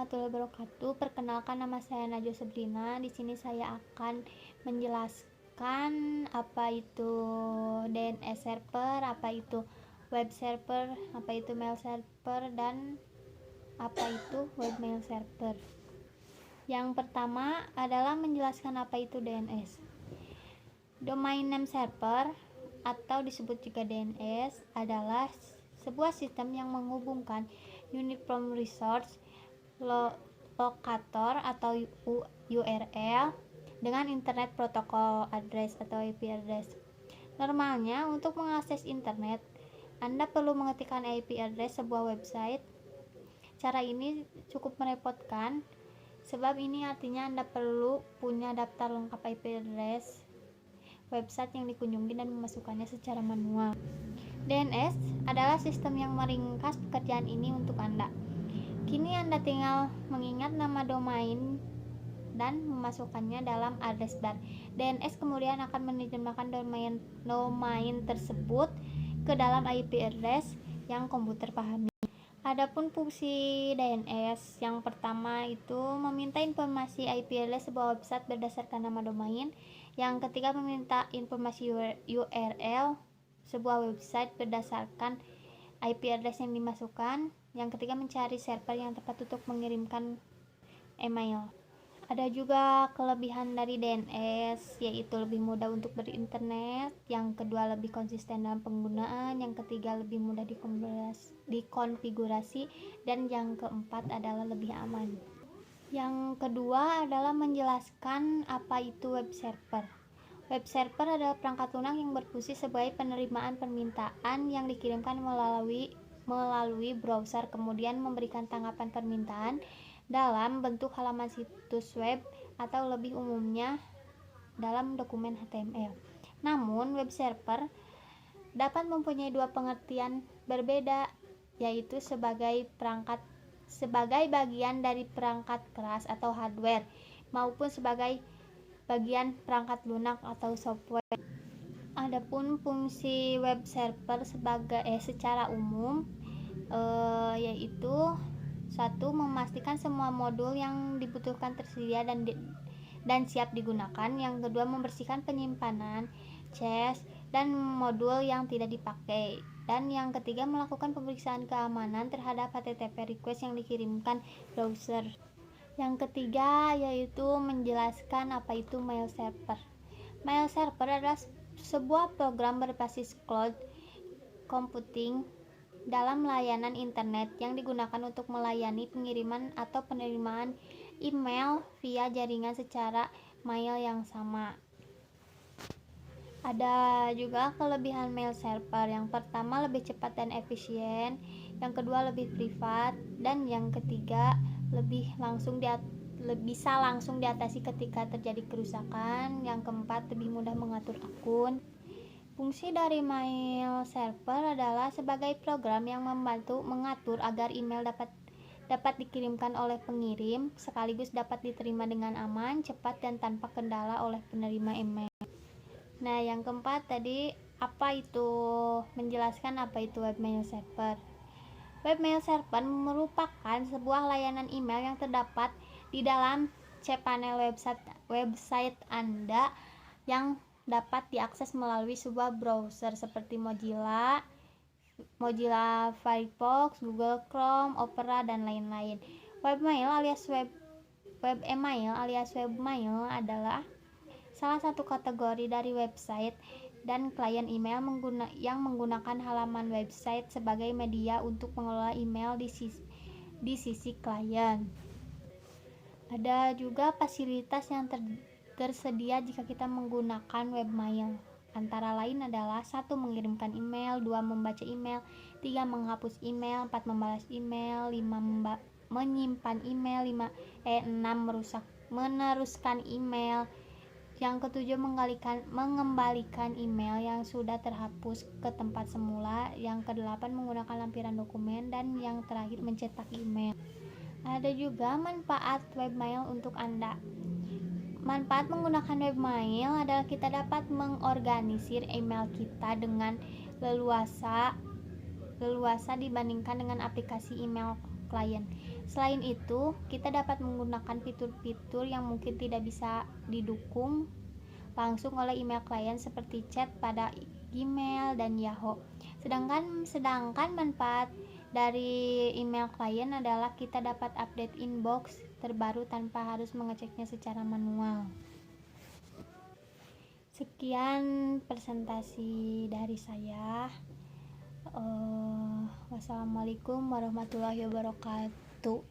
warahmatullahi wabarakatuh. Perkenalkan, nama saya Najwa Sabrina. Di sini saya akan menjelaskan apa itu DNS server, apa itu web server, apa itu mail server, dan apa itu webmail server. Yang pertama adalah menjelaskan apa itu DNS. Domain name server atau disebut juga DNS adalah sebuah sistem yang menghubungkan Uniform Resource Locator atau URL dengan Internet Protocol Address atau IP address. Normalnya, untuk mengakses internet, Anda perlu mengetikkan IP address sebuah website. Cara ini cukup merepotkan, sebab ini artinya Anda perlu punya daftar lengkap IP address website yang dikunjungi dan memasukkannya secara manual. DNS adalah sistem yang meringkas pekerjaan ini untuk Anda. Kini Anda tinggal mengingat nama domain dan memasukkannya dalam address bar. DNS kemudian akan menerjemahkan domain tersebut ke dalam IP address yang komputer pahami. Adapun fungsi DNS, yang pertama itu meminta informasi IP address sebuah website berdasarkan nama domain. Yang ketiga, meminta informasi URL sebuah website berdasarkan IP address yang dimasukkan. Yang ketiga, mencari server yang tepat untuk mengirimkan email. Ada juga kelebihan dari DNS, yaitu lebih mudah untuk berinternet. Yang kedua, lebih konsisten dalam penggunaan. Yang ketiga, lebih mudah dikonfigurasi. Dan yang keempat adalah lebih aman. Yang kedua adalah menjelaskan apa itu web server. Web server adalah perangkat lunak yang berfungsi sebagai penerimaan permintaan yang dikirimkan melalui browser, kemudian memberikan tanggapan permintaan dalam bentuk halaman situs web atau lebih umumnya dalam dokumen HTML. Namun, web server dapat mempunyai dua pengertian berbeda, yaitu sebagai bagian dari perangkat keras atau hardware, maupun sebagai bagian perangkat lunak atau software. Adapun fungsi web server secara umum yaitu satu, memastikan semua modul yang dibutuhkan tersedia dan siap digunakan. Yang kedua, membersihkan penyimpanan, cache, dan modul yang tidak dipakai. Dan yang ketiga, melakukan pemeriksaan keamanan terhadap HTTP request yang dikirimkan browser. Yang ketiga yaitu menjelaskan apa itu mail server. Mail server adalah sebuah program berbasis cloud computing dalam layanan internet yang digunakan untuk melayani pengiriman atau penerimaan email via jaringan secara mail yang sama. Ada juga kelebihan mail server. Yang pertama, lebih cepat dan efisien. Yang kedua, lebih privat. Dan yang ketiga, bisa langsung diatasi ketika terjadi kerusakan. Yang keempat, lebih mudah mengatur akun. Fungsi dari mail server adalah sebagai program yang membantu mengatur agar email dapat dikirimkan oleh pengirim, sekaligus dapat diterima dengan aman, cepat, dan tanpa kendala oleh penerima email. Nah, yang keempat tadi menjelaskan apa itu webmail server. Webmail server merupakan sebuah layanan email yang terdapat di dalam cPanel website Anda yang dapat diakses melalui sebuah browser seperti Mozilla Firefox, Google Chrome, Opera, dan lain-lain. Webemail alias webmail adalah salah satu kategori dari website dan klien email yang menggunakan halaman website sebagai media untuk mengelola email di sisi klien. Ada juga fasilitas yang tersedia jika kita menggunakan webmail. Antara lain adalah 1. Mengirimkan email, 2. Membaca email, 3. Menghapus email, 4. Membalas email, 5. Menyimpan email, 6. Meneruskan email. Yang ketujuh, mengembalikan email yang sudah terhapus ke tempat semula. Yang kedelapan, menggunakan lampiran dokumen. Dan yang terakhir, mencetak email. Ada juga manfaat webmail untuk Anda. Manfaat menggunakan webmail adalah kita dapat mengorganisir email kita dengan leluasa dibandingkan dengan aplikasi email klien. Selain itu, kita dapat menggunakan fitur-fitur yang mungkin tidak bisa didukung langsung oleh email klien seperti chat pada Gmail dan Yahoo. Sedangkan manfaat dari email klien adalah kita dapat update inbox terbaru tanpa harus mengeceknya secara manual. Sekian presentasi dari saya. Wassalamualaikum warahmatullahi wabarakatuh.